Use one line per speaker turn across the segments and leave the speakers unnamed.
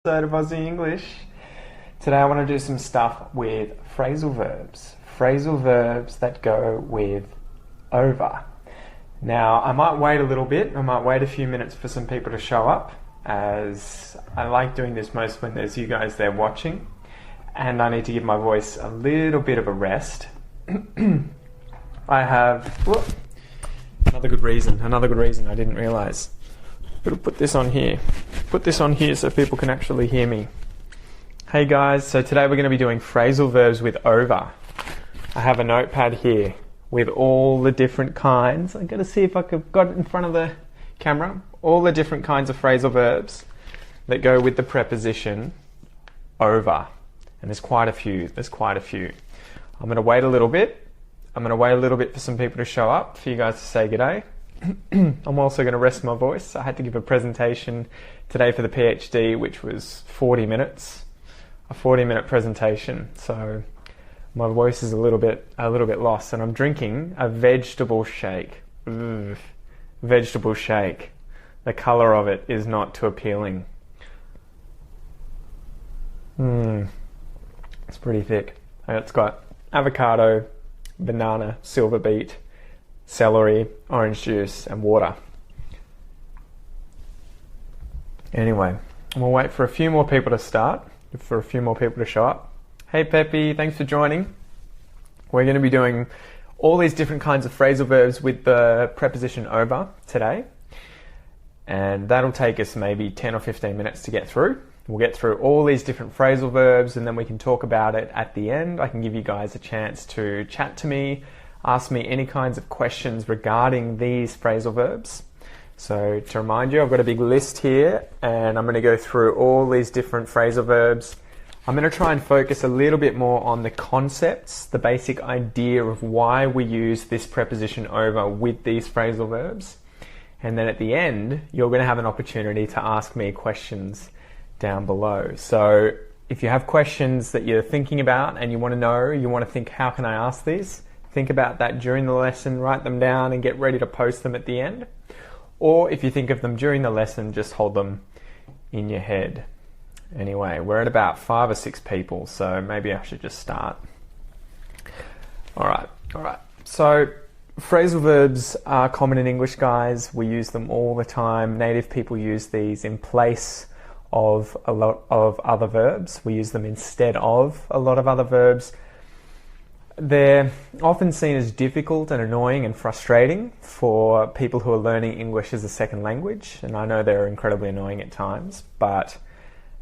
Episode of Aussie English. Today I want to do some stuff with phrasal verbs. Phrasal verbs that go with over. Now I might wait a little bit, I might wait a few minutes for some people to show up, as I like doing this most when there's you guys there watching, and I need to give my voice a little bit of a rest. I have another good reason I didn't realise. Gotta put this on here so people can actually hear me. Hey guys, so today we're going to be doing phrasal verbs with over. I have a notepad here with all the different kinds. I'm going to see if I could got it in front of the camera. All the different kinds of phrasal verbs that go with the preposition over. And there's quite a few. I'm going to wait a little bit. For some people to show up, for you guys to say g'day. I'm also going to rest my voice. I had to give a presentation today for the PhD, which was 40 minutes. A 40-minute presentation. So my voice is a little bit lost, and I'm drinking a vegetable shake. Vegetable shake. The colour of it is not too appealing. It's pretty thick. It's got avocado, banana, silver beet, celery, orange juice, and water. Anyway, we'll wait for a few more people to start, for a few more people to show up. Hey Peppy, thanks for joining. We're going to be doing all these different kinds of phrasal verbs with the preposition over today. And that'll take us maybe 10 or 15 minutes to get through. We'll get through all these different phrasal verbs, and then we can talk about it at the end. I can give you guys a chance to chat to me, ask me any kinds of questions regarding these phrasal verbs. So to remind you, I've got a big list here, and I'm going to go through all these different phrasal verbs. I'm going to try and focus a little bit more on the concepts, the basic idea of why we use this preposition over with these phrasal verbs. And then at the end, you're going to have an opportunity to ask me questions down below. So if you have questions that you're thinking about and you want to think, how can I ask these? Think about that during the lesson, write them down and get ready to post them at the end. Or if you think of them during the lesson, just hold them in your head. Anyway, we're at about 5 or 6 people, so maybe I should just start. All right. So phrasal verbs are common in English, guys. We use them all the time. Native people use these in place of a lot of other verbs. We use them instead of a lot of other verbs. They're often seen as difficult and annoying and frustrating for people who are learning English as a second language, and I know they're incredibly annoying at times, but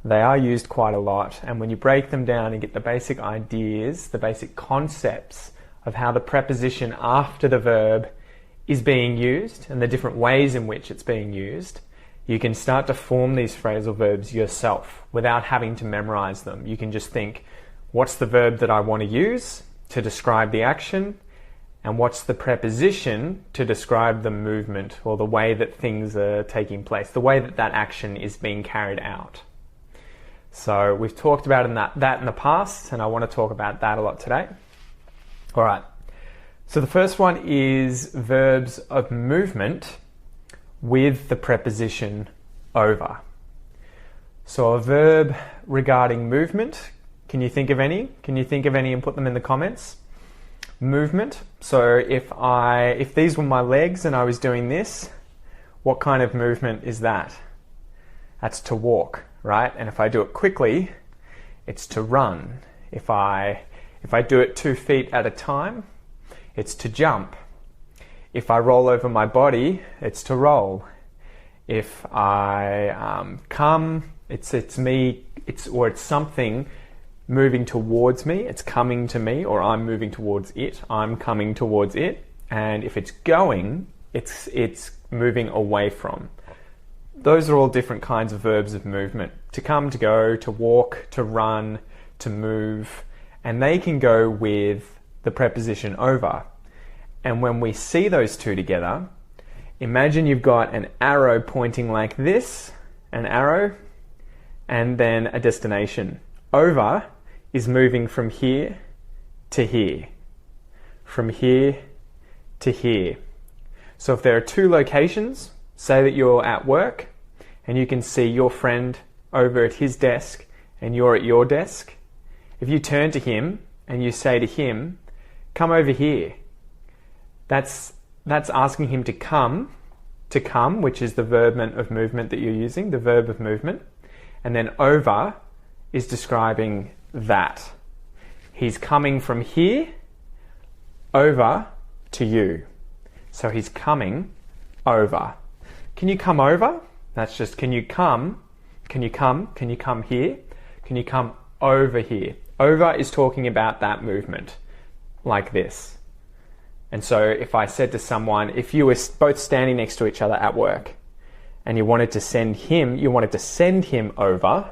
they are used quite a lot. And when you break them down and get the basic ideas, the basic concepts of how the preposition after the verb is being used and the different ways in which it's being used, you can start to form these phrasal verbs yourself without having to memorize them. You can just think, what's the verb that I want to use to describe the action, and what's the preposition to describe the movement or the way that things are taking place, the way that that action is being carried out. So we've talked about that in the past, and I want to talk about that a lot today. All right. So the first one is verbs of movement with the preposition over. So a verb regarding movement, can you think of any? Can you think of any and put them in the comments? Movement. So if these were my legs and I was doing this, what kind of movement is that? That's to walk, right? And if I do it quickly, it's to run. If I do it 2 feet at a time, it's to jump. If I roll over my body, it's to roll. If I come, it's something moving towards me, it's coming to me, or I'm moving towards it, I'm coming towards it. And if it's going, it's moving away from. Those are all different kinds of verbs of movement. To come, to go, to walk, to run, to move. And they can go with the preposition over. And when we see those two together, imagine you've got an arrow pointing like this, an arrow, and then a destination. Over is moving from here to here, from here to here. So if there are 2 locations, say that you're at work and you can see your friend over at his desk and you're at your desk, if you turn to him and you say to him, come over here, that's asking him to come, which is the verb of movement that you're using, the verb of movement. And then over is describing that. He's coming from here over to you. So he's coming over. Can you come over? That's just, can you come here? Can you come over here? Over is talking about that movement, like this. And so if I said to someone, if you were both standing next to each other at work and you wanted to send him over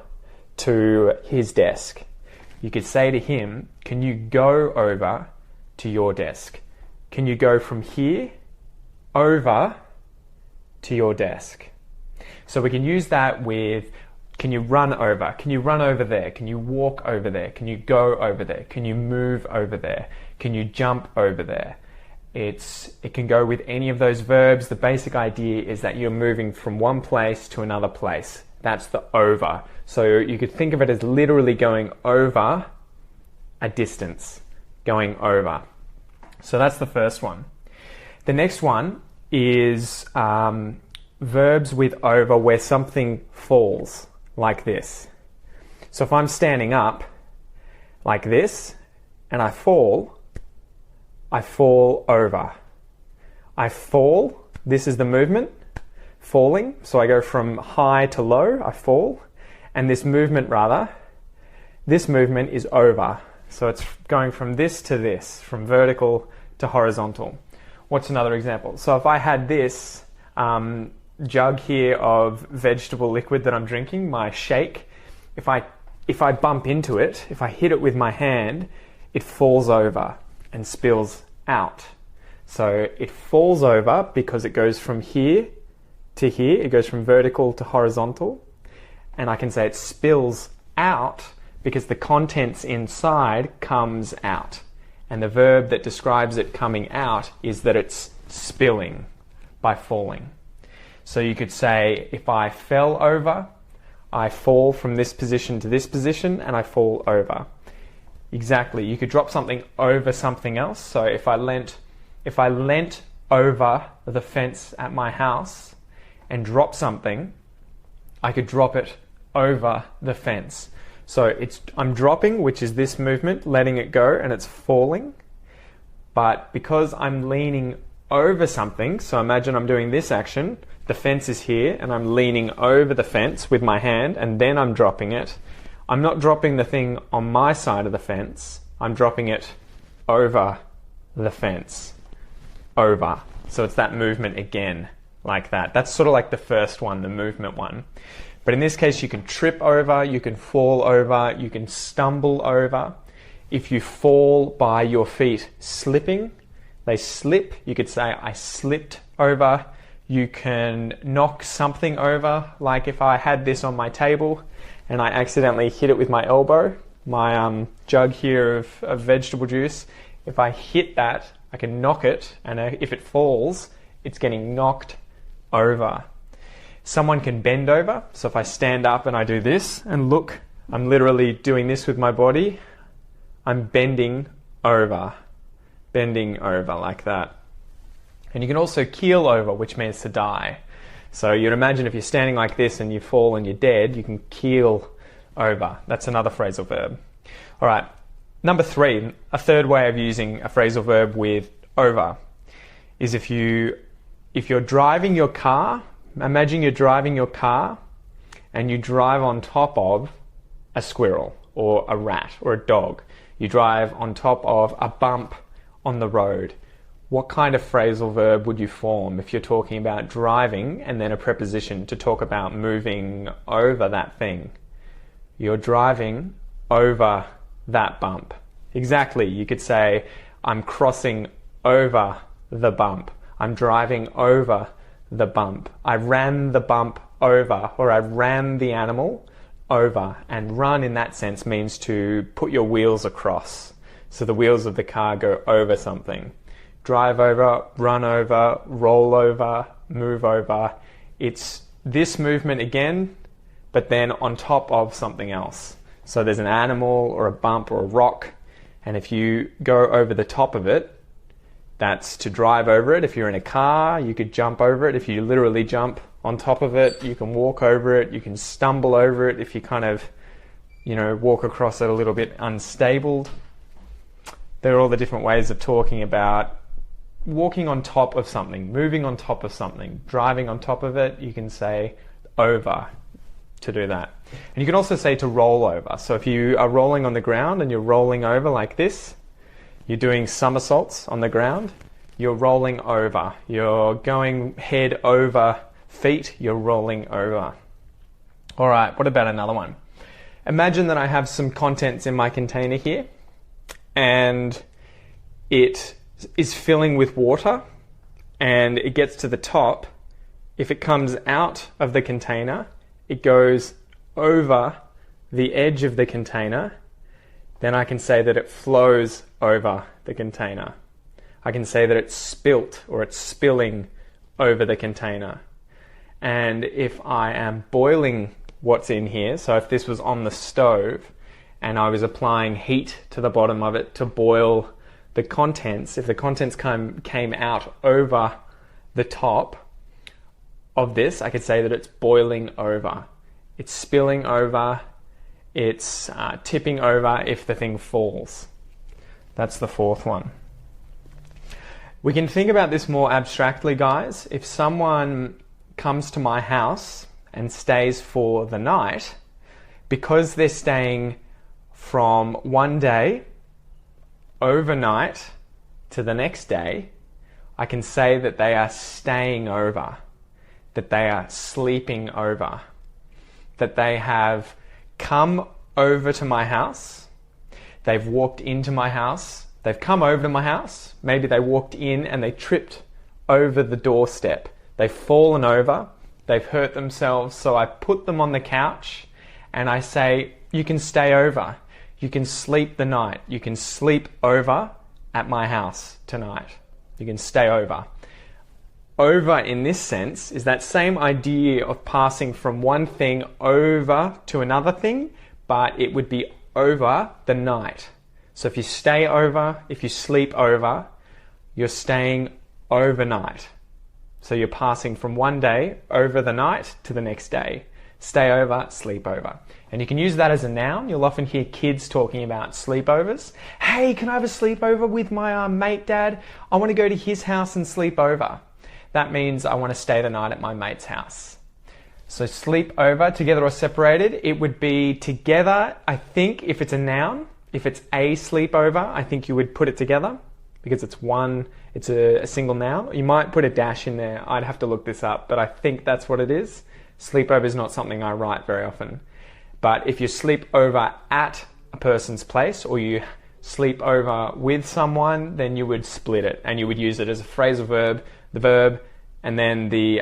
to his desk, you could say to him, can you go over to your desk? Can you go from here over to your desk? So we can use that with, can you run over? Can you run over there? Can you walk over there? Can you go over there? Can you move over there? Can you jump over there? It can go with any of those verbs. The basic idea is that you're moving from one place to another place. That's the over. So you could think of it as literally going over a distance, going over. So that's the first one. The next one is verbs with over where something falls, like this. So if I'm standing up like this and I fall over. I fall, this is the movement, falling. So I go from high to low, I fall. And this movement is over. So it's going from this to this, from vertical to horizontal. What's another example? So if I had this jug here of vegetable liquid that I'm drinking, my shake, if I bump into it, if I hit it with my hand, it falls over and spills out. So it falls over because it goes from here to here, it goes from vertical to horizontal, and I can say it spills out because the contents inside comes out. And the verb that describes it coming out is that it's spilling by falling. So you could say, if I fell over, I fall from this position to this position and I fall over. Exactly. You could drop something over something else. So if I leant over the fence at my house and drop something, I could drop it over the fence. So I'm dropping, which is this movement, letting it go, and it's falling. But because I'm leaning over something, so imagine I'm doing this action, the fence is here, and I'm leaning over the fence with my hand, and then I'm dropping it. I'm not dropping the thing on my side of the fence, I'm dropping it over the fence. Over. So it's that movement again, like that. That's sort of like the first one, the movement one. But in this case, you can trip over, you can fall over, you can stumble over. If you fall by your feet slipping, they slip, you could say, I slipped over. You can knock something over, like if I had this on my table and I accidentally hit it with my elbow, my jug here of vegetable juice, if I hit that, I can knock it, and if it falls, it's getting knocked over. Someone can bend over, so if I stand up and I do this, and look, I'm literally doing this with my body, I'm bending over like that. And you can also keel over, which means to die. So you'd imagine if you're standing like this and you fall and you're dead, you can keel over. That's another phrasal verb. All right, number 3, a third way of using a phrasal verb with over is if you're driving your car, imagine you're driving your car and you drive on top of a squirrel or a rat or a dog. You drive on top of a bump on the road. What kind of phrasal verb would you form if you're talking about driving and then a preposition to talk about moving over that thing? You're driving over that bump. Exactly. You could say, I'm crossing over the bump. I'm driving over the bump. I ran the bump over, or I ran the animal over. And run in that sense means to put your wheels across. So the wheels of the car go over something. Drive over, run over, roll over, move over. It's this movement again, but then on top of something else. So there's an animal or a bump or a rock, and if you go over the top of it, that's to drive over it. If you're in a car, you could jump over it. If you literally jump on top of it, you can walk over it, you can stumble over it if you kind of, walk across it a little bit unstable. There are all the different ways of talking about walking on top of something, moving on top of something, driving on top of it. You can say over to do that. And you can also say to roll over. So if you are rolling on the ground and you're rolling over like this, you're doing somersaults on the ground, you're rolling over. You're going head over feet, you're rolling over. All right, what about another one? Imagine that I have some contents in my container here, and it is filling with water, and it gets to the top. If it comes out of the container, it goes over the edge of the container, then I can say that it flows over the container. I can say that it's spilt or it's spilling over the container. And if I am boiling what's in here, so if this was on the stove and I was applying heat to the bottom of it to boil the contents, if the contents came out over the top of this, I could say that it's boiling over. It's spilling over. It's tipping over if the thing falls. That's the fourth one. We can think about this more abstractly, guys. If someone comes to my house and stays for the night, because they're staying from one day overnight to the next day, I can say that they are staying over, that they are sleeping over, that they have come over to my house, they've walked into my house, they've come over to my house, maybe they walked in and they tripped over the doorstep, they've fallen over, they've hurt themselves, so I put them on the couch and I say, you can stay over, you can sleep the night, you can sleep over at my house tonight, you can stay over. Over in this sense is that same idea of passing from one thing over to another thing, but it would be over the night. So if you stay over, if you sleep over, you're staying overnight. So you're passing from one day over the night to the next day. Stay over, sleep over. And you can use that as a noun. You'll often hear kids talking about sleepovers. Hey, can I have a sleepover with my mate, Dad? I want to go to his house and sleep over. That means I want to stay the night at my mate's house. So sleep over, together or separated, it would be together. I think if it's a noun, if it's a sleepover, I think you would put it together because it's a single noun. You might put a dash in there. I'd have to look this up, but I think that's what it is. Sleepover is not something I write very often. But if you sleep over at a person's place or you sleep over with someone, then you would split it and you would use it as a phrasal verb, the verb, and then the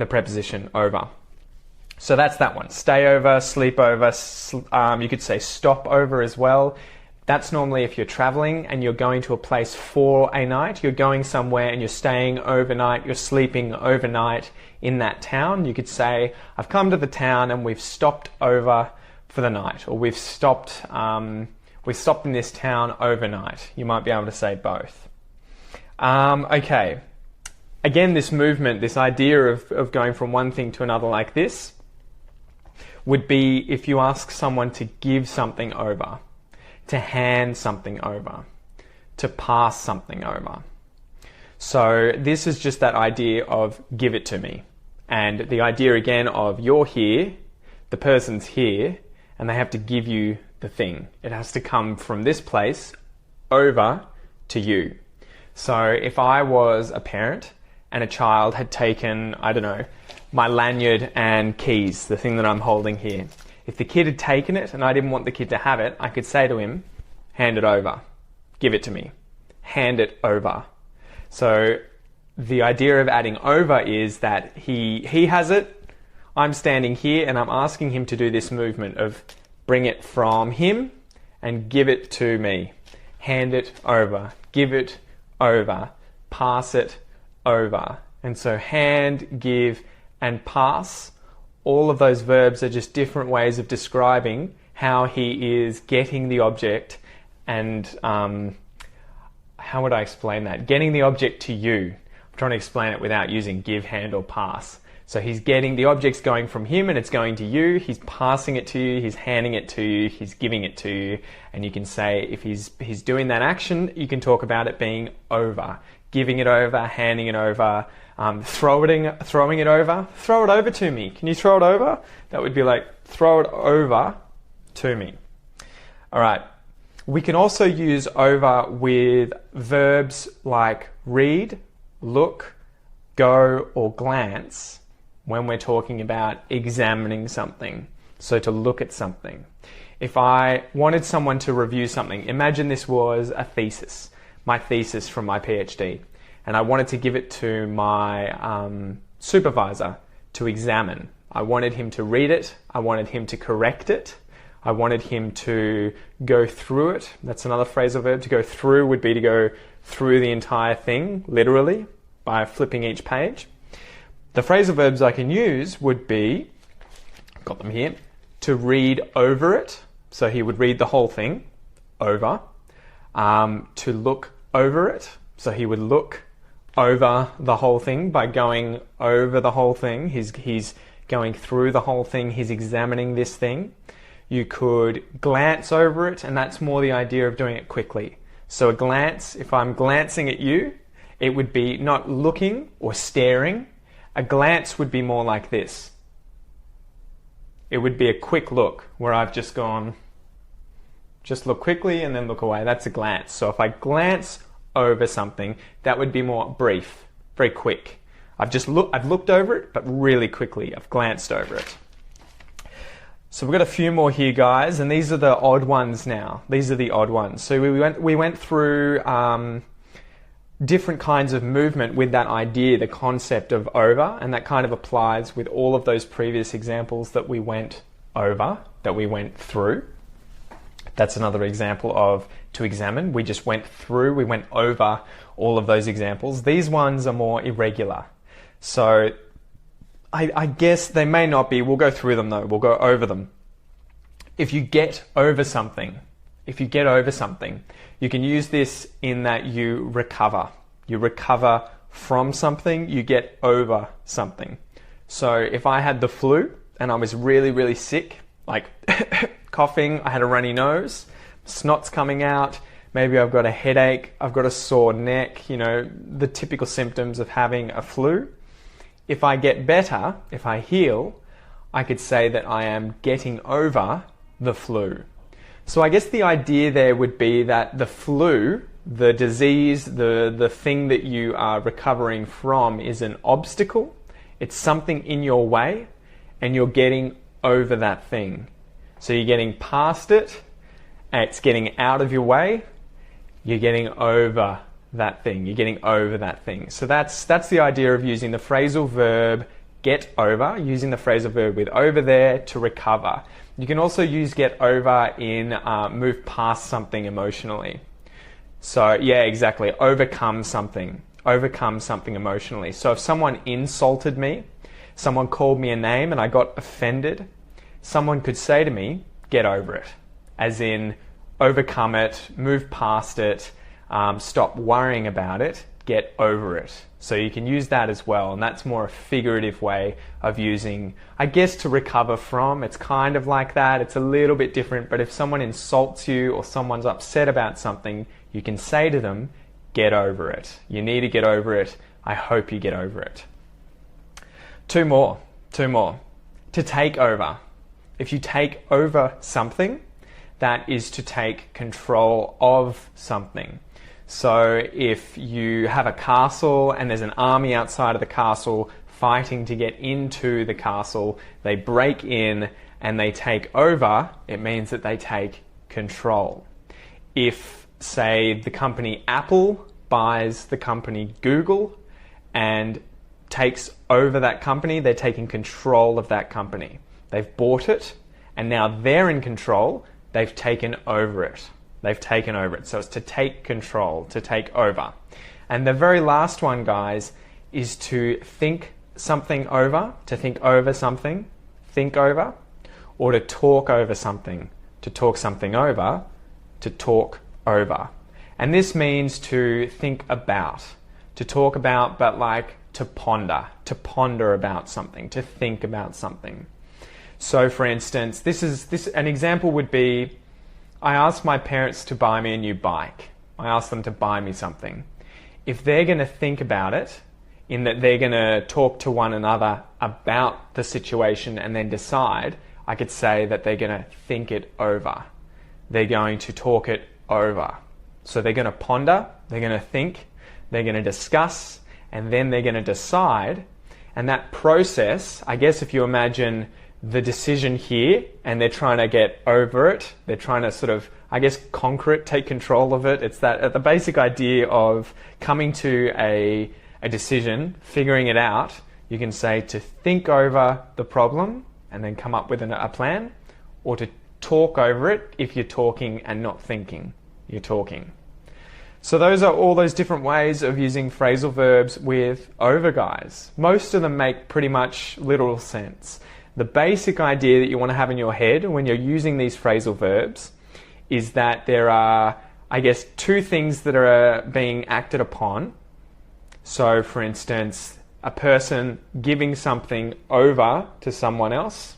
preposition over. So that's that one. Stay over, sleep over. You could say stop over as well. That's normally if you're traveling and you're going to a place for a night. You're going somewhere and you're staying overnight. You're sleeping overnight in that town. You could say, I've come to the town and we've stopped over for the night, or we've stopped in this town overnight. You might be able to say both. Okay. Again, this movement, this idea of going from one thing to another like this would be if you ask someone to give something over, to hand something over, to pass something over. So this is just that idea of give it to me. And the idea again of you're here, the person's here, and they have to give you the thing. It has to come from this place over to you. So if I was a parent and a child had taken, I don't know, my lanyard and keys, the thing that I'm holding here. If the kid had taken it and I didn't want the kid to have it, I could say to him, hand it over, give it to me, hand it over. So the idea of adding over is that he has it, I'm standing here and I'm asking him to do this movement of bring it from him and give it to me. Hand it over, give it over, pass it over. And so hand, give, and pass All of those verbs are just different ways of describing how he is getting the object and how would I explain that? Getting the object to you. I'm trying to explain it without using give, hand, or pass. So he's getting the object's going from him and it's going to you. He's passing it to you. He's handing it to you. He's giving it to you. And you can say if he's doing that action, you can talk about it being over, giving it over, handing it over, throwing it over. Throw it over to me. Can you throw it over? That would be like throw it over to me. All right. We can also use over with verbs like read, look, go, or glance when we're talking about examining something. So to look at something. If I wanted someone to review something, imagine this was a thesis, my thesis from my PhD, and I wanted to give it to my supervisor to examine. I wanted him to read it. I wanted him to correct it. I wanted him to go through it. That's another phrasal verb. To go through would be to go through the entire thing, literally, by flipping each page. The phrasal verbs I can use would be, got them here, to read over it. So he would read the whole thing, over. To look over it. So he would look over the whole thing by going over the whole thing. He's going through the whole thing. He's examining this thing. You could glance over it, and that's more the idea of doing it quickly. So a glance, if I'm glancing at you, it would be not looking or staring. A glance would be more like this. It would be a quick look where I've just gone, just look quickly and then look away. That's a glance. So if I glance over something, that would be more brief, very quick. I've looked over it, but really quickly. I've glanced over it. So we've got a few more here, guys, and these are the odd ones now. These are the odd ones. So we went through different kinds of movement with that idea, the concept of over, and that kind of applies with all of those previous examples that we went over, that we went through. That's another example of to examine. We just went through, we went over all of those examples. These ones are more irregular. So I guess they may not be. We'll go through them though. We'll go over them. If you get over something, you can use this in that you recover. You recover from something, you get over something. So if I had the flu and I was really, really sick, like coughing, I had a runny nose, snot's coming out, maybe I've got a headache, I've got a sore neck, the typical symptoms of having a flu. If I get better, if I heal, I could say that I am getting over the flu. So I guess the idea there would be that the flu, the disease, the thing that you are recovering from is an obstacle. It's something in your way and you're getting over that thing. So you're getting past it, and it's getting out of your way, you're getting over that thing. You're getting over that thing. So that's the idea of using the phrasal verb get over, using the phrasal verb with over there to recover. You can also use get over in move past something emotionally. So yeah, exactly. Overcome something emotionally. So if someone insulted me, someone called me a name and I got offended, someone could say to me, get over it. As in, overcome it, move past it, stop worrying about it, get over it. So you can use that as well, and that's more a figurative way of using, I guess, to recover from. It's kind of like that. It's a little bit different, but if someone insults you or someone's upset about something, you can say to them, get over it. You need to get over it. I hope you get over it. Two more. To take over. If you take over something, that is to take control of something. So if you have a castle and there's an army outside of the castle fighting to get into the castle, they break in and they take over, it means that they take control. If, say, the company Apple buys the company Google and takes over that company, they're taking control of that company. They've bought it and now they're in control, they've taken over it. So it's to take control, to take over. And the very last one, guys, is to think something over, to think over something. think over, or to talk over something. To talk something over, to talk over. And this means to think about, to talk about, but like to ponder about something, to think about something. So for instance, an example would be, I asked my parents to buy me a new bike. I asked them to buy me something. If they're going to think about it, in that they're going to talk to one another about the situation and then decide, I could say that they're going to think it over. They're going to talk it over. So they're going to ponder, they're going to think, they're going to discuss, and then they're going to decide. And that process, I guess if you imagine the decision here and they're trying to get over it, they're trying to sort of, I guess, conquer it, take control of it. It's that the basic idea of coming to a decision, figuring it out. You can say to think over the problem and then come up with a plan, or to talk over it if you're talking and not thinking, you're talking. So those are all those different ways of using phrasal verbs with over, guys. Most of them make pretty much literal sense. The basic idea that you want to have in your head when you're using these phrasal verbs is that there are, I guess, two things that are being acted upon. So, for instance, a person giving something over to someone else,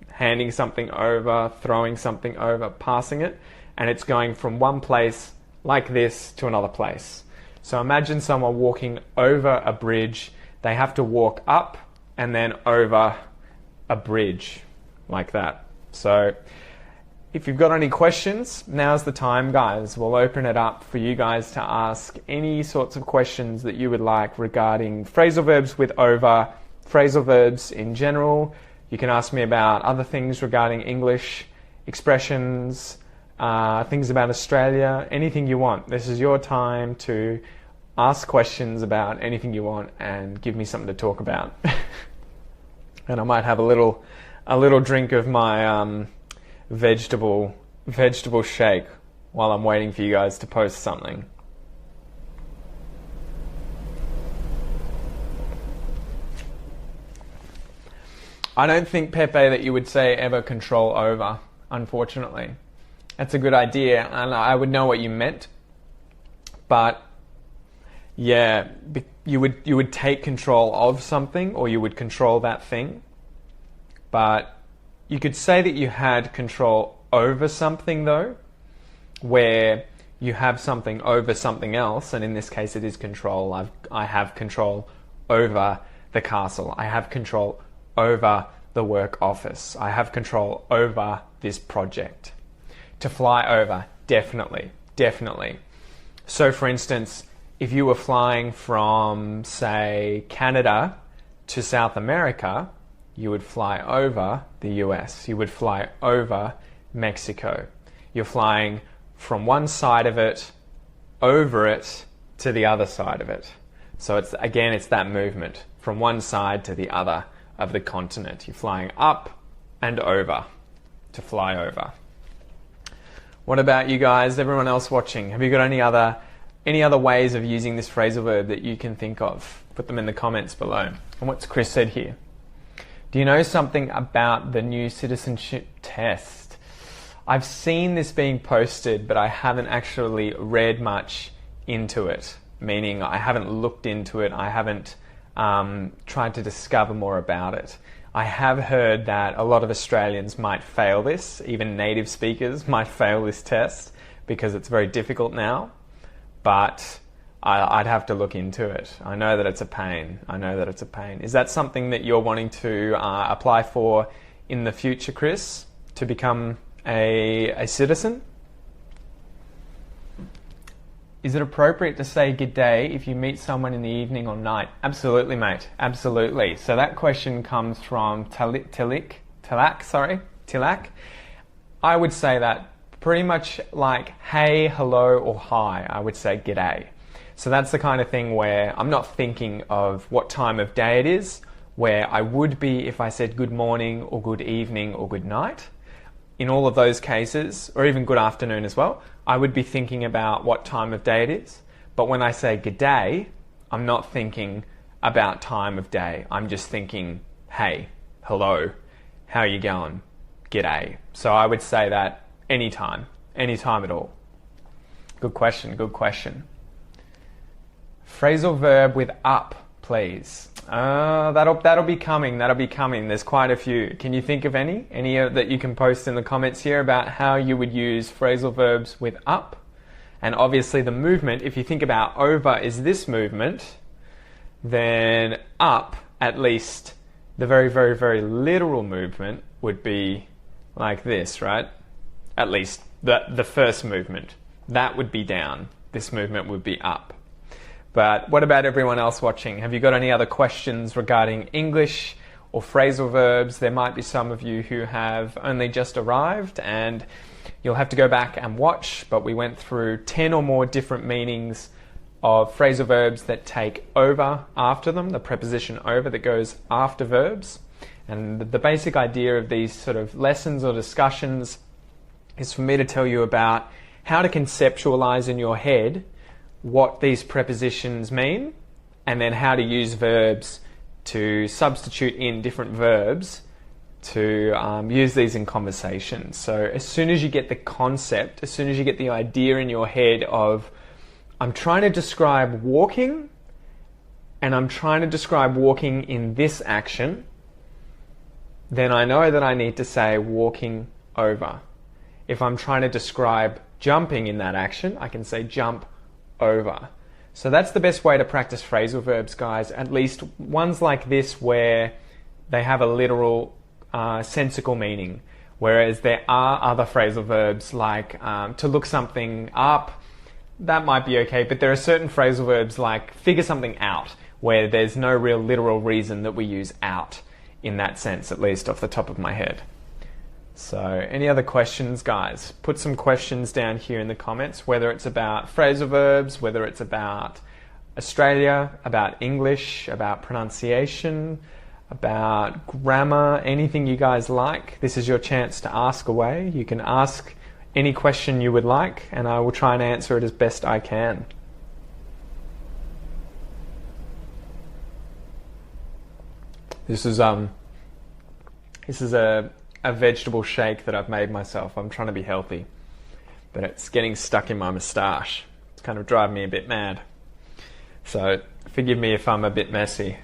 handing something over, throwing something over, passing it, and it's going from one place like this to another place. So imagine someone walking over a bridge. They have to walk up and then over a bridge like that. So if you've got any questions, now's the time, guys. We'll open it up for you guys to ask any sorts of questions that you would like regarding phrasal verbs with over, phrasal verbs in general. You can ask me about other things regarding English, expressions, things about Australia, anything you want. This is your time to ask questions about anything you want and give me something to talk about. And I might have a little drink of my vegetable shake while I'm waiting for you guys to post something. I don't think, Pepe, that you would say ever control over, unfortunately. That's a good idea, and I would know what you meant. But yeah, you would take control of something, or you would control that thing. But you could say that you had control over something, though, where you have something over something else, and in this case it is control. I have control over the castle. I have control over the work office. I have control over this project. To fly over, definitely. So for instance, if you were flying from, say, Canada to South America, you would fly over the US. You would fly over Mexico. You're flying from one side of it, over it, to the other side of it. So it's that movement from one side to the other of the continent. You're flying up and over, to fly over. What about you guys, everyone else watching? Have you got any other ways of using this phrasal verb that you can think of? Put them in the comments below. And what's Chris said here? Do you know something about the new citizenship test? I've seen this being posted, but I haven't actually read much into it, meaning I haven't looked into it. I haven't tried to discover more about it. I have heard that a lot of Australians might fail this, even native speakers might fail this test because it's very difficult now, but I'd have to look into it. I know that it's a pain. Is that something that you're wanting to apply for in the future, Chris, to become a citizen? Is it appropriate to say good day if you meet someone in the evening or night? Absolutely, mate. Absolutely. So that question comes from Tilak. I would say that pretty much like hey, hello, or hi. I would say g'day. So that's the kind of thing where I'm not thinking of what time of day it is, where I would be if I said good morning or good evening or good night. In all of those cases, or even good afternoon as well, I would be thinking about what time of day it is. But when I say good day, I'm not thinking about time of day. I'm just thinking, hey, hello, how you going? G'day. So I would say that anytime at all. Good question, good question. Phrasal verb with up, please. That'll be coming. There's quite a few. Can you think of any that you can post in the comments here about how you would use phrasal verbs with up? And obviously the movement, if you think about over is this movement, then up, at least the very, very, very literal movement would be like this, right? At least the first movement. That would be down. This movement would be up. But what about everyone else watching? Have you got any other questions regarding English or phrasal verbs? There might be some of you who have only just arrived and you'll have to go back and watch, but we went through 10 or more different meanings of phrasal verbs that take over after them, the preposition over that goes after verbs. And the basic idea of these sort of lessons or discussions is for me to tell you about how to conceptualize in your head what these prepositions mean, and then how to use verbs to substitute in different verbs to use these in conversation. So as soon as you get the concept, as soon as you get the idea in your head of I'm trying to describe walking and I'm trying to describe walking in this action, then I know that I need to say walking over. If I'm trying to describe jumping in that action, I can say jump over. So that's the best way to practice phrasal verbs, guys, at least ones like this where they have a literal sensical meaning, whereas there are other phrasal verbs like to look something up. That might be okay, but there are certain phrasal verbs like figure something out where there's no real literal reason that we use out in that sense, at least off the top of my head. So any other questions, guys? Put some questions down here in the comments, whether it's about phrasal verbs, whether it's about Australia, about English, about pronunciation, about grammar, anything you guys like. This is your chance to ask away. You can ask any question you would like, and I will try and answer it as best I can. This is a vegetable shake that I've made myself. I'm trying to be healthy, but it's getting stuck in my moustache. It's kind of driving me a bit mad. So forgive me if I'm a bit messy.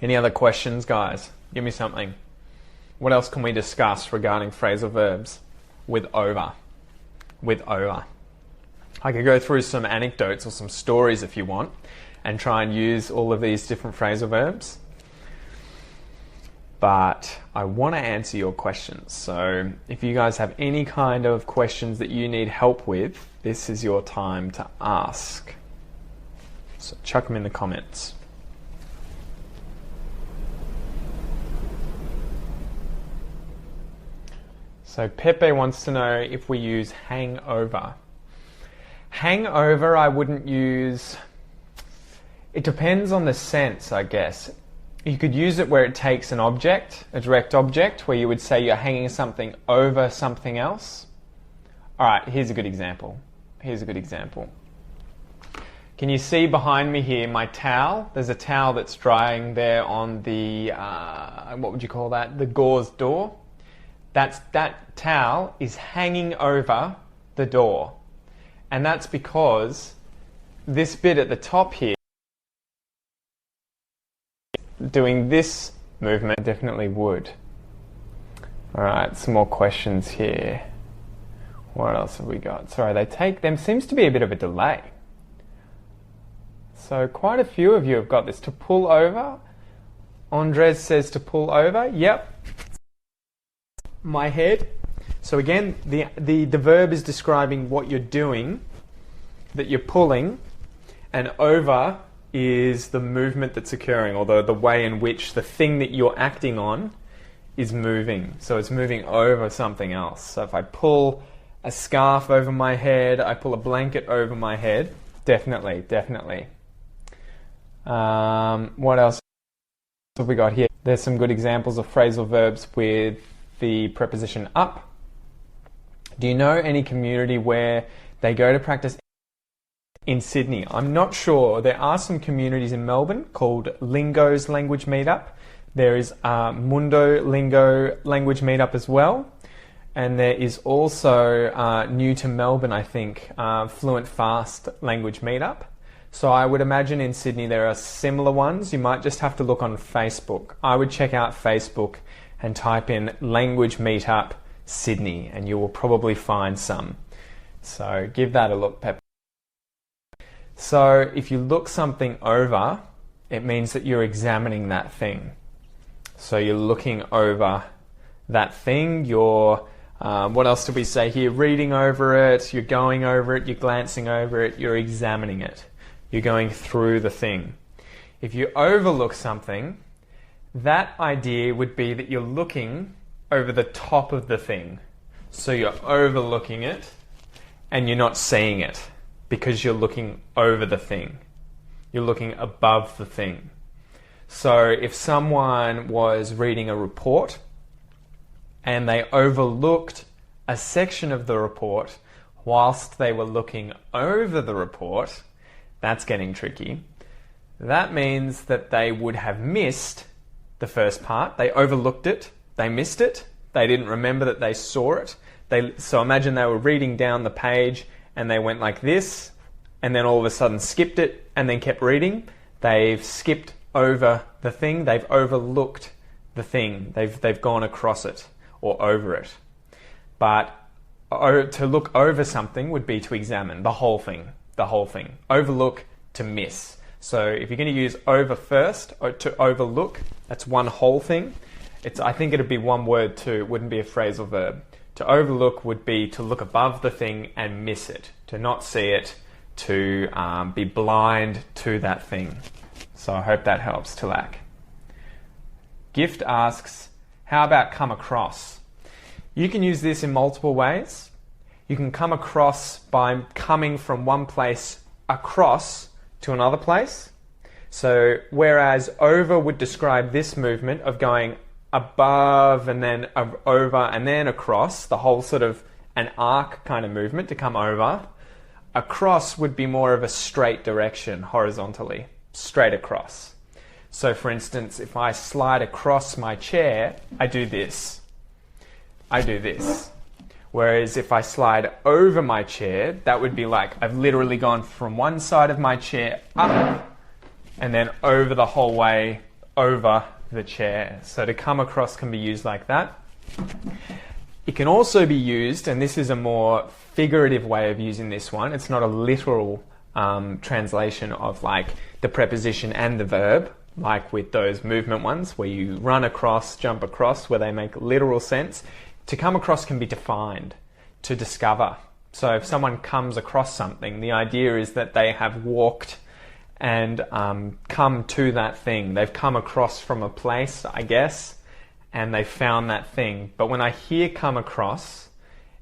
Any other questions, guys? Give me something. What else can we discuss regarding phrasal verbs with over? With over. I could go through some anecdotes or some stories if you want and try and use all of these different phrasal verbs. But I want to answer your questions. So if you guys have any kind of questions that you need help with, this is your time to ask. So chuck them in the comments. So Pepe wants to know if we use hangover. Hangover I wouldn't use. It depends on the sense, I guess. You could use it where it takes an object, a direct object, where you would say you're hanging something over something else. All right, here's a good example. Can you see behind me here my towel? There's a towel that's drying there on the, what would you call that? The gauze door. That towel is hanging over the door. And that's because this bit at the top here, doing this movement definitely would. All right, some more questions here. What else have we got? Sorry, there seems to be a bit of a delay. So quite a few of you have got this. To pull over. Andres says to pull over. Yep. My head. So again, the verb is describing what you're doing, that you're pulling, and over is the movement that's occurring, or the way in which the thing that you're acting on is moving. So it's moving over something else. So if I pull a scarf over my head, I pull a blanket over my head, definitely. What else have we got here? There's some good examples of phrasal verbs with the preposition up. Do you know any community where they go to practice in Sydney. I'm not sure. There are some communities in Melbourne called Lingo's Language Meetup. There is Mundo Lingo Language Meetup as well. And there is also, new to Melbourne, I think, Fluent Fast Language Meetup. So I would imagine in Sydney there are similar ones. You might just have to look on Facebook. I would check out Facebook and type in Language Meetup Sydney, and you will probably find some. So give that a look, Pep. So if you look something over, it means that you're examining that thing. So you're looking over that thing, you're, what else do we say here? Reading over it, you're going over it, you're glancing over it, you're examining it. You're going through the thing. If you overlook something, that idea would be that you're looking over the top of the thing. So you're overlooking it and you're not seeing it because you're looking over the thing. You're looking above the thing. So if someone was reading a report and they overlooked a section of the report whilst they were looking over the report, that's getting tricky. That means that they would have missed the first part. They overlooked it. They missed it. They didn't remember that they saw it. So imagine they were reading down the page and they went like this and then all of a sudden skipped it and then kept reading. They've skipped over the thing. They've overlooked the thing. They've gone across it or over it. But to look over something would be to examine the whole thing. The whole thing. Overlook, to miss. So if you're going to use over first, or to overlook, that's one whole thing. I think it'd be one word too. It wouldn't be a phrasal verb. To overlook would be to look above the thing and miss it, to not see it, to be blind to that thing. So I hope that helps, Tilak. Gift asks, how about come across? You can use this in multiple ways. You can come across by coming from one place across to another place. So whereas over would describe this movement of going above and then over and then across, the whole sort of an arc kind of movement to come over, across would be more of a straight direction horizontally, straight across. So for instance, if I slide across my chair, I do this. I do this. Whereas if I slide over my chair, that would be like I've literally gone from one side of my chair up and then over the whole way over the chair. So to come across can be used like that. It can also be used, and this is a more figurative way of using this one. It's not a literal translation of like the preposition and the verb, like with those movement ones where you run across, jump across, where they make literal sense. To come across can be defined, to discover. So if someone comes across something, the idea is that they have walked and come to that thing. They've come across from a place, I guess, and they found that thing. But when I hear come across,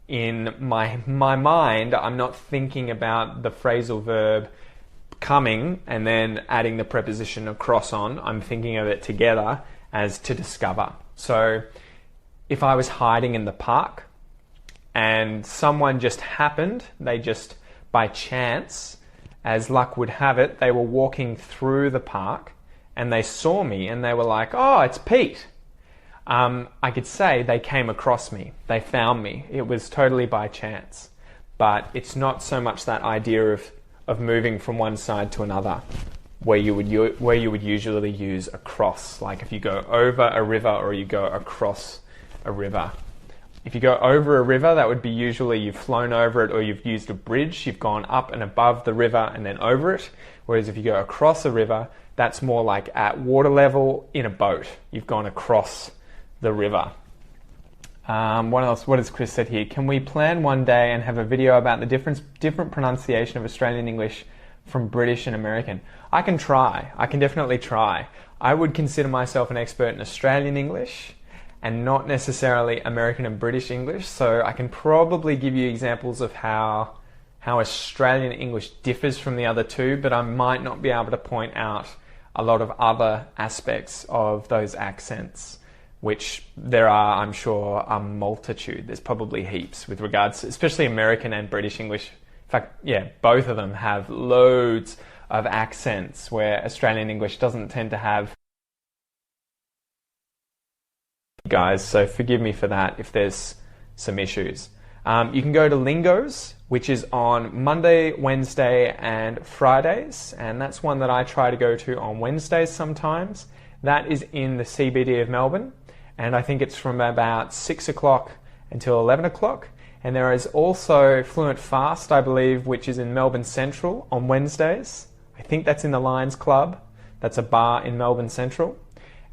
in my mind, I'm not thinking about the phrasal verb coming and then adding the preposition across on. I'm thinking of it together as to discover. So if I was hiding in the park and someone just happened, they just by chance, as luck would have it, they were walking through the park and they saw me and they were like, oh, it's Pete. I could say they came across me. They found me. It was totally by chance. But it's not so much that idea of moving from one side to another where you would usually use across, like if you go over a river or you go across a river. If you go over a river, that would be usually you've flown over it or you've used a bridge. You've gone up and above the river and then over it. Whereas if you go across a river, that's more like at water level in a boat. You've gone across the river. What else? What has Chris said here? Can we plan one day and have a video about the different pronunciation of Australian English from British and American? I can try. I can definitely try. I would consider myself an expert in Australian English and not necessarily American and British English. So I can probably give you examples of how Australian English differs from the other two, but I might not be able to point out a lot of other aspects of those accents, which there are, I'm sure, a multitude. There's probably heaps with regards to, especially American and British English. fact, yeah, both of them have loads of accents where Australian English doesn't tend to have. Guys, so forgive me for that if there's some issues. You can go to Lingos, which is on Monday, Wednesday, and Fridays, and that's one that I try to go to on Wednesdays sometimes. That is in the CBD of Melbourne, and I think it's from about 6 o'clock until 11 o'clock. And there is also Fluent Fast, I believe, which is in Melbourne Central on Wednesdays. I think that's in the Lions Club. That's a bar in Melbourne Central.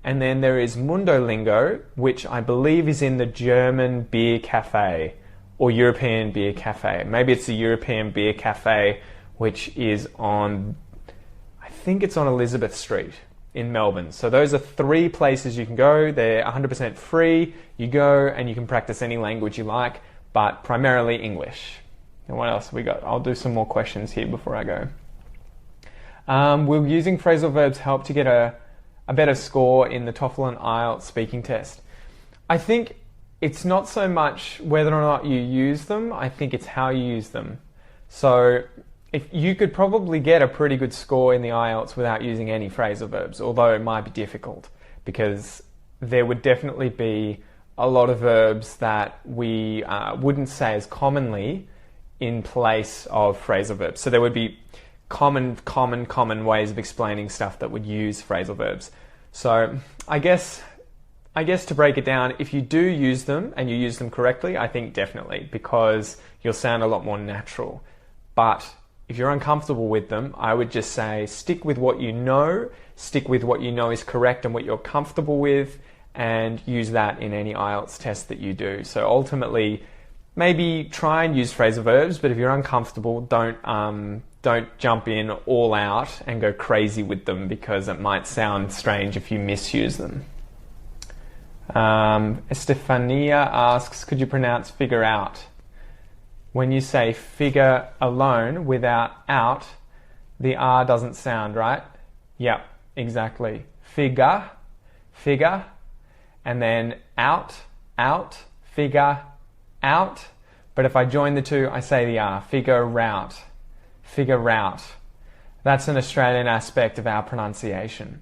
And then there is Mundo Lingo, which I believe is in the German Beer Cafe or European Beer Cafe. Maybe it's the European Beer Cafe, which is on, I think it's on Elizabeth Street in Melbourne. So those are 3 places you can go. They're 100% free. You go and you can practice any language you like, but primarily English. And what else have we got? I'll do some more questions here before I go. Will using phrasal verbs help to get a better score in the TOEFL and IELTS speaking test? I think it's not so much whether or not you use them, I think it's how you use them. So if you could probably get a pretty good score in the IELTS without using any phrasal verbs, although it might be difficult because there would definitely be a lot of verbs that we wouldn't say as commonly in place of phrasal verbs. So there would be common ways of explaining stuff that would use phrasal verbs. So I guess to break it down, if you do use them and you use them correctly, I think definitely, because you'll sound a lot more natural. But if you're uncomfortable with them, I would just say stick with what you know is correct and what you're comfortable with, and use that in any IELTS test that you do. So ultimately, maybe try and use phrasal verbs, but if you're uncomfortable, don't jump in all out and go crazy with them, because it might sound strange if you misuse them. Estefania asks, could you pronounce figure out? When you say figure alone without out, the R doesn't sound, right? Yep, exactly. Figure, and then out, figure, out. But if I join the two, I say the R, figure out. That's an Australian aspect of our pronunciation,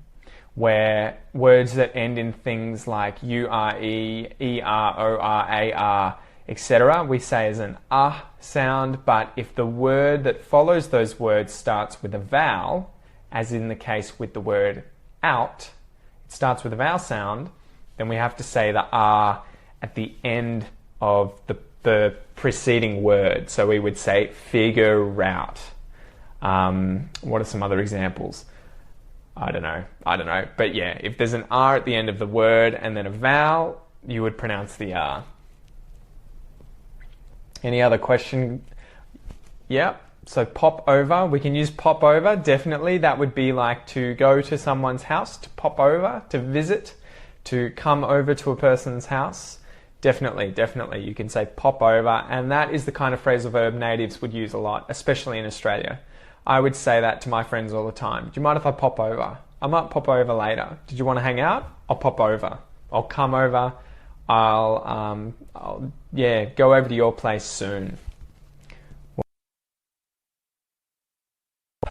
where words that end in things like U-R-E, E-R-O-R-A-R, etc., we say as an sound, but if the word that follows those words starts with a vowel, as in the case with the word out, it starts with a vowel sound, then we have to say the R at the end of the preceding word. So we would say figure out. What are some other examples? I don't know. But yeah, if there's an R at the end of the word and then a vowel, you would pronounce the R. Any other question? Yeah, so pop over. We can use pop over, definitely. That would be like to go to someone's house, to pop over, to visit, to come over to a person's house. Definitely. You can say pop over, and that is the kind of phrasal verb natives would use a lot, especially in Australia. I would say that to my friends all the time. Do you mind if I pop over? I might pop over later. Did you want to hang out? I'll pop over. I'll come over. I'll go over to your place soon.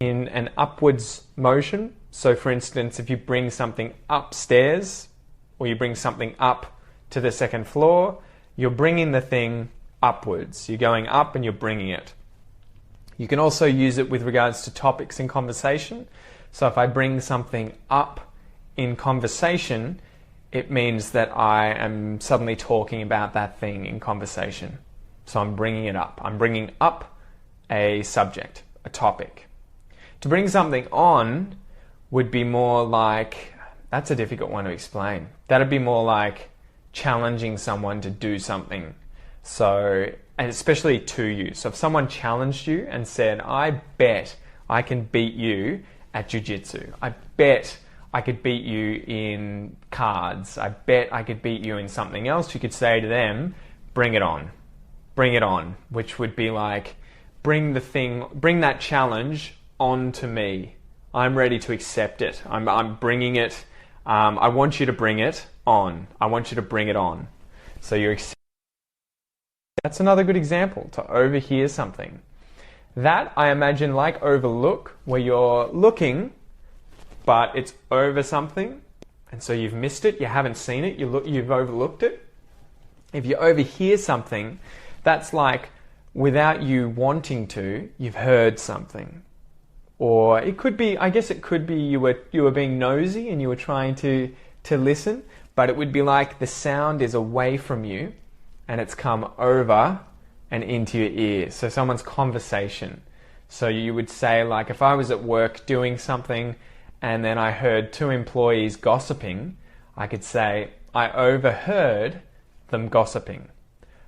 In an upwards motion, so for instance, if you bring something upstairs or you bring something up to the second floor, you're bringing the thing upwards. You're going up and you're bringing it. You can also use it with regards to topics in conversation. So if I bring something up in conversation, it means that I am suddenly talking about that thing in conversation. So I'm bringing it up. I'm bringing up a subject, a topic. To bring something on would be more like, that's a difficult one to explain. That'd be more like challenging someone to do something. So, and especially to you. So if someone challenged you and said, I bet I can beat you at jiu-jitsu. I bet I could beat you in cards. I bet I could beat you in something else. You could say to them, bring it on. Bring it on. Which would be like, bring that challenge on to me. I'm ready to accept it. I'm bringing it. I want you to bring it on. I want you to bring it on. So that's another good example, to overhear something. That I imagine like overlook, where you're looking, but it's over something, and so you've missed it, you haven't seen it, you've overlooked it. If you overhear something, that's like without you wanting to, you've heard something. Or it could be, I guess it could be you were being nosy and you were trying to listen, but it would be like the sound is away from you and it's come over and into your ear. So someone's conversation. So you would say, like, if I was at work doing something and then I heard two employees gossiping, I could say, I overheard them gossiping.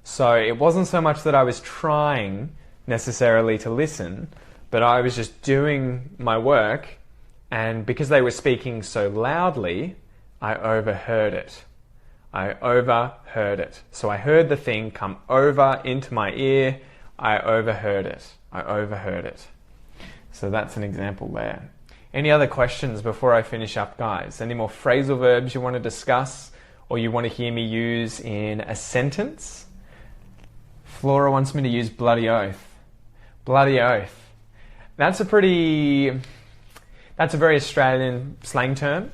So it wasn't so much that I was trying necessarily to listen, but I was just doing my work, and because they were speaking so loudly, I overheard it. I overheard it. So I heard the thing come over into my ear. I overheard it. I overheard it. So that's an example there. Any other questions before I finish up, guys? Any more phrasal verbs you want to discuss or you want to hear me use in a sentence? Flora wants me to use bloody oath. Bloody oath. That's a very Australian slang term.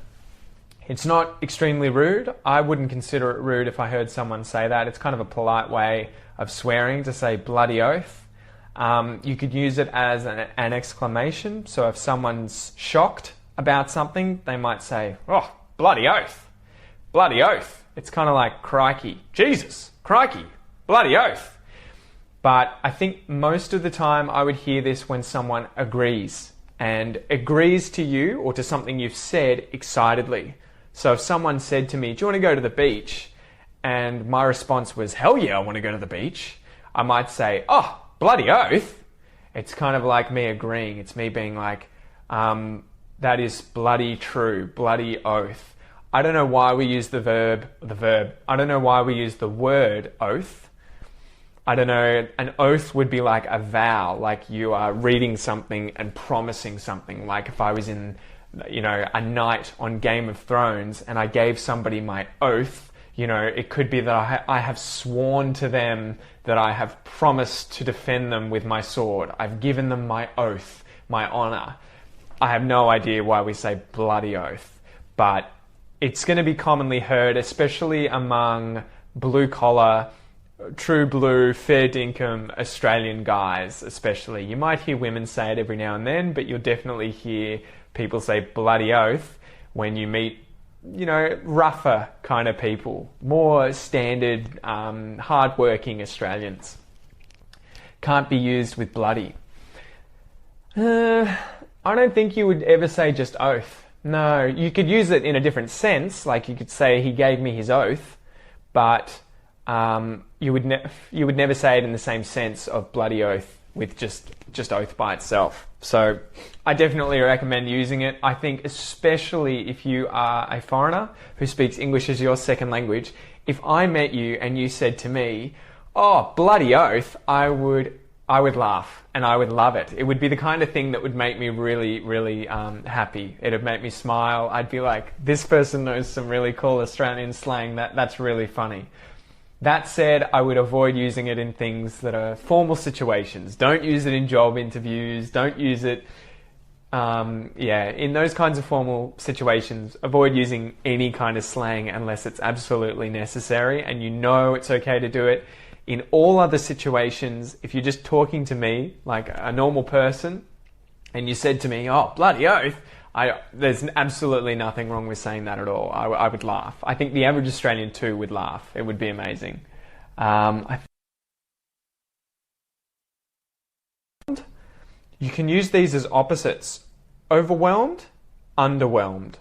It's not extremely rude. I wouldn't consider it rude if I heard someone say that. It's kind of a polite way of swearing to say bloody oath. You could use it as an exclamation. So if someone's shocked about something, they might say, oh, bloody oath. Bloody oath. It's kind of like crikey. Jesus, crikey, bloody oath. But I think most of the time I would hear this when someone agrees, and agrees to you or to something you've said excitedly. So if someone said to me, do you want to go to the beach? And my response was, hell yeah, I want to go to the beach. I might say, oh, bloody oath. It's kind of like me agreeing. It's me being like, that is bloody true, bloody oath. I don't know why we use the verb. I don't know why we use the word oath. I don't know, an oath would be like a vow, like you are reading something and promising something. Like if I was in, a night on Game of Thrones and I gave somebody my oath, it could be that I have sworn to them that I have promised to defend them with my sword. I've given them my oath, my honor. I have no idea why we say bloody oath, but it's going to be commonly heard, especially among blue-collar, true blue, fair dinkum Australian guys especially. You might hear women say it every now and then, but you'll definitely hear people say bloody oath when you meet, rougher kind of people, more standard, hard-working Australians. Can't be used with bloody. I don't think you would ever say just oath. No, you could use it in a different sense, like you could say he gave me his oath, but you would never say it in the same sense of bloody oath with just oath by itself. So I definitely recommend using it. I think especially if you are a foreigner who speaks English as your second language, if I met you and you said to me, oh, bloody oath, I would laugh and I would love it. It would be the kind of thing that would make me really, really happy. It would make me smile. I'd be like, this person knows some really cool Australian slang. That's really funny. That said, I would avoid using it in things that are formal situations. Don't use it in job interviews. Don't use it, in those kinds of formal situations. Avoid using any kind of slang unless it's absolutely necessary and it's okay to do it. In all other situations, if you're just talking to me like a normal person and you said to me, oh, bloody oath, there's absolutely nothing wrong with saying that at all. I would laugh. I think the average Australian too would laugh. It would be amazing. You can use these as opposites. Overwhelmed, underwhelmed.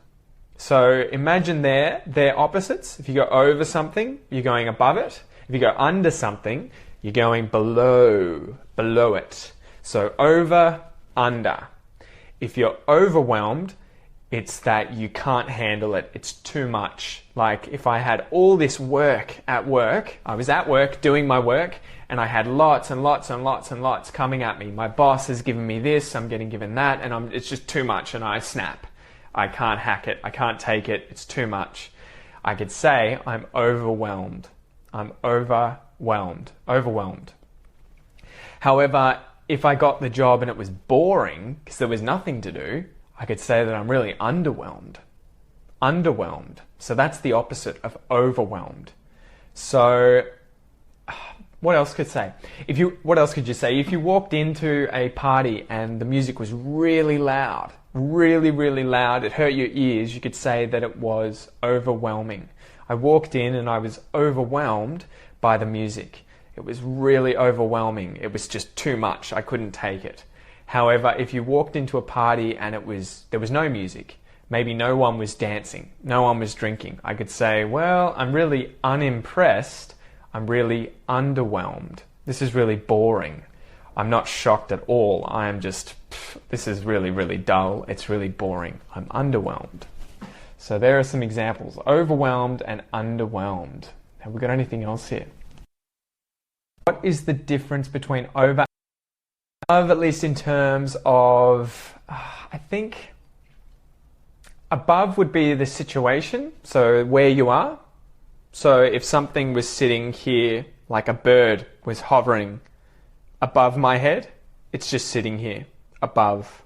So imagine they're opposites. If you go over something, you're going above it. If you go under something, you're going below it. So over, under. If you're overwhelmed, it's that you can't handle it. It's too much. Like if I had all this work at work, I was at work doing my work, and I had lots and lots and lots and lots coming at me. My boss has given me this, I'm getting given that, and it's just too much, and I snap. I can't hack it. I can't take it. It's too much. I could say I'm overwhelmed. I'm overwhelmed. Overwhelmed. However, if I got the job and it was boring because there was nothing to do, I could say that I'm really underwhelmed. Underwhelmed. So that's the opposite of overwhelmed. So what else could say? What else could you say? If you walked into a party and the music was really loud, really, really loud, it hurt your ears, you could say that it was overwhelming. I walked in and I was overwhelmed by the music. It was really overwhelming. It was just too much. I couldn't take it. However, if you walked into a party and there was no music, maybe no one was dancing, no one was drinking, I could say, well, I'm really unimpressed. I'm really underwhelmed. This is really boring. I'm not shocked at all. I am just, this is really, really dull. It's really boring. I'm underwhelmed. So there are some examples. Overwhelmed and underwhelmed. Have we got anything else here? What is the difference between over and above, at least in terms of, I think, above would be the situation, so where you are. So if something was sitting here, like a bird was hovering above my head, it's just sitting here, above.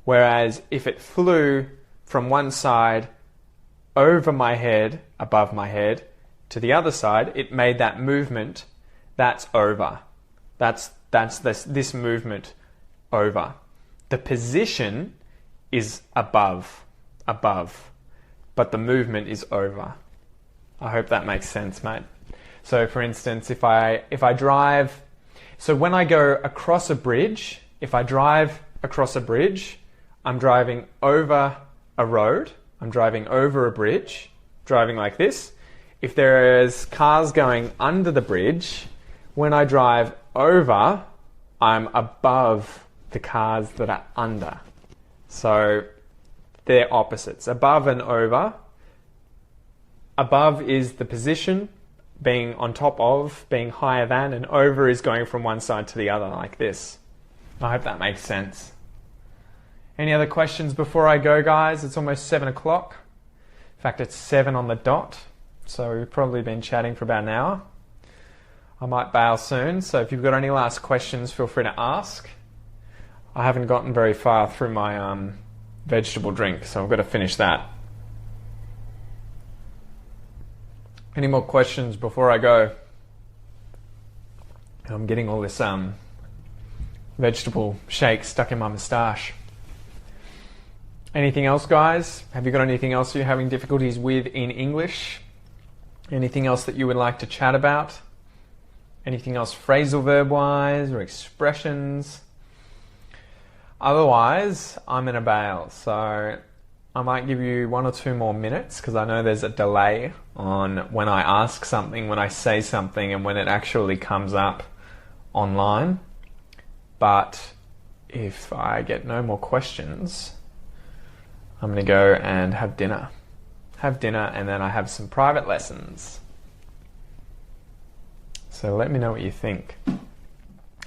Whereas if it flew from one side over my head, above my head, to the other side, it made that movement. That's over. That's this movement over. The position is above, but the movement is over. I hope that makes sense, mate. So for instance, if I drive, so when I go across a bridge, if I drive across a bridge, I'm driving over a road, I'm driving over a bridge, driving like this. If there's cars going under the bridge, when I drive over, I'm above the cars that are under. So they're opposites, above and over. Above is the position, being on top of, being higher than, and over is going from one side to the other like this. I hope that makes sense. Any other questions before I go, guys? It's almost 7 o'clock. In fact, it's 7 on the dot. So we've probably been chatting for about an hour. I might bail soon, so if you've got any last questions, feel free to ask. I haven't gotten very far through my vegetable drink, so I've got to finish that. Any more questions before I go? I'm getting all this vegetable shake stuck in my moustache. Anything else, guys? Have you got anything else you're having difficulties with in English? Anything else that you would like to chat about? Anything else phrasal verb-wise or expressions? Otherwise, I'm in a bail, so I might give you 1 or 2 more minutes because I know there's a delay on when I ask something, when I say something, and when it actually comes up online. But if I get no more questions, I'm going to go and have dinner. Have dinner, and then I have some private lessons. So let me know what you think.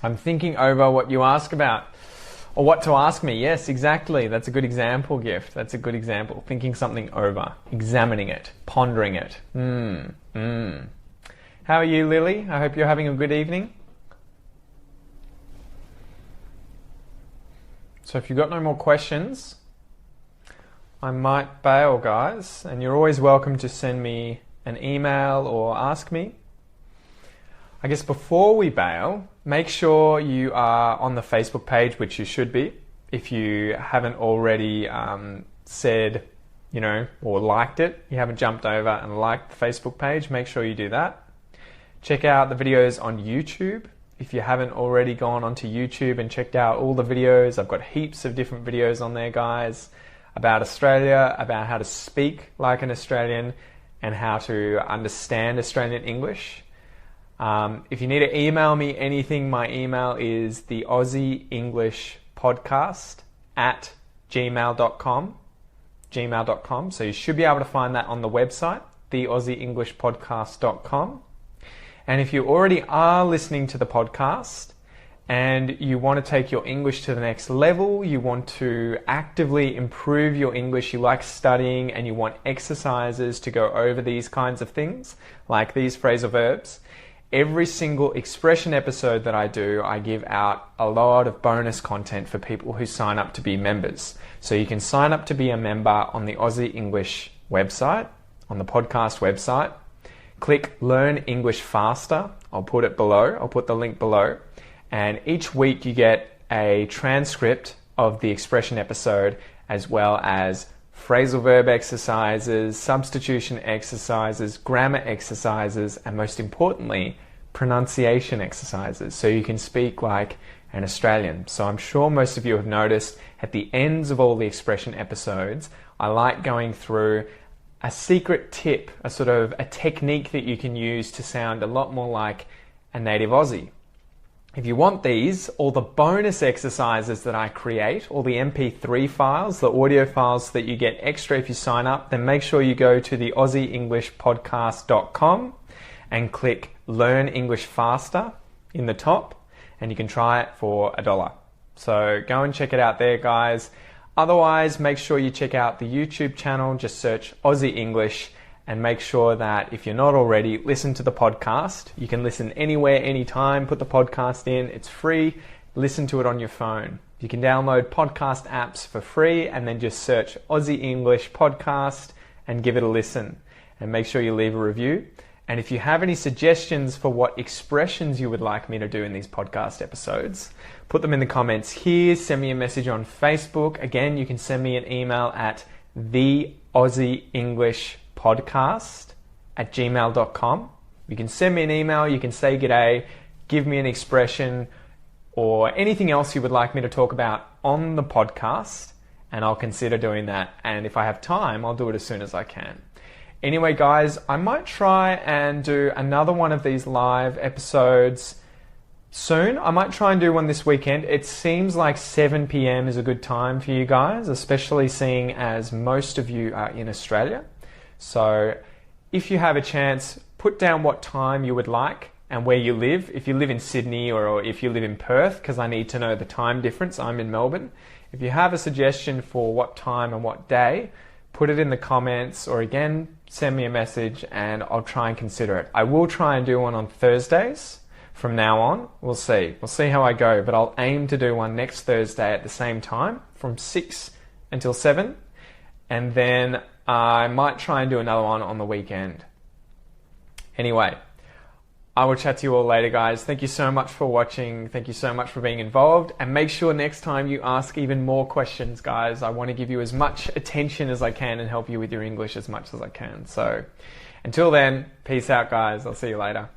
I'm thinking over what you ask about, or what to ask me. Yes, exactly. That's a good example, Gift. That's a good example. Thinking something over, examining it, pondering it. How are you, Lily? I hope you're having a good evening. So if you've got no more questions, I might bail, guys. And you're always welcome to send me an email or ask me. I guess before we bail, make sure you are on the Facebook page, which you should be. If you haven't already said, or liked it, you haven't jumped over and liked the Facebook page, make sure you do that. Check out the videos on YouTube. If you haven't already gone onto YouTube and checked out all the videos, I've got heaps of different videos on there, guys, about Australia, about how to speak like an Australian and how to understand Australian English. If you need to email me anything, my email is the Aussie English podcast at gmail.com. So you should be able to find that on the website, the AussieEnglishPodcast.com. And if you already are listening to the podcast and you want to take your English to the next level, you want to actively improve your English, you like studying and you want exercises to go over these kinds of things, like these phrasal verbs, every single expression episode that I do, I give out a lot of bonus content for people who sign up to be members. So you can sign up to be a member on the Aussie English website, on the podcast website. Click Learn English Faster. I'll put it below. I'll put the link below. And each week you get a transcript of the expression episode, as well as phrasal verb exercises, substitution exercises, grammar exercises, and most importantly, pronunciation exercises. So you can speak like an Australian. So I'm sure most of you have noticed at the ends of all the expression episodes, I like going through a secret tip, a sort of a technique that you can use to sound a lot more like a native Aussie. If you want these, all the bonus exercises that I create, all the MP3 files, the audio files that you get extra if you sign up, then make sure you go to the AussieEnglishPodcast.com and click Learn English Faster in the top, and you can try it for $1. So go and check it out there, guys. Otherwise, make sure you check out the YouTube channel. Just search Aussie English, and make sure that if you're not already, listen to the podcast. You can listen anywhere, anytime. Put the podcast in. It's free. Listen to it on your phone. You can download podcast apps for free and then just search Aussie English Podcast and give it a listen. And make sure you leave a review. And if you have any suggestions for what expressions you would like me to do in these podcast episodes, put them in the comments here. Send me a message on Facebook. Again, you can send me an email at theaussieEnglishPodcast@gmail.com. You can send me an email. You can say g'day, give me an expression, or anything else you would like me to talk about on the podcast, and I'll consider doing that. And if I have time, I'll do it as soon as I can. Anyway, guys, I might try and do another one of these live episodes soon. I might try and do one this weekend. It seems like 7 p.m. is a good time for you guys, especially seeing as most of you are in Australia. So if you have a chance, put down what time you would like and where you live. If you live in Sydney or if you live in Perth, because I need to know the time difference. I'm in Melbourne. If you have a suggestion for what time and what day, put it in the comments, or again, send me a message and I'll try and consider it. I will try and do one on Thursdays from now on. We'll see. We'll see how I go, but I'll aim to do one next Thursday at the same time from 6 until 7. And then I might try and do another one on the weekend. Anyway, I will chat to you all later, guys. Thank you so much for watching. Thank you so much for being involved. And make sure next time you ask even more questions, guys. I want to give you as much attention as I can and help you with your English as much as I can. So until then, peace out, guys. I'll see you later.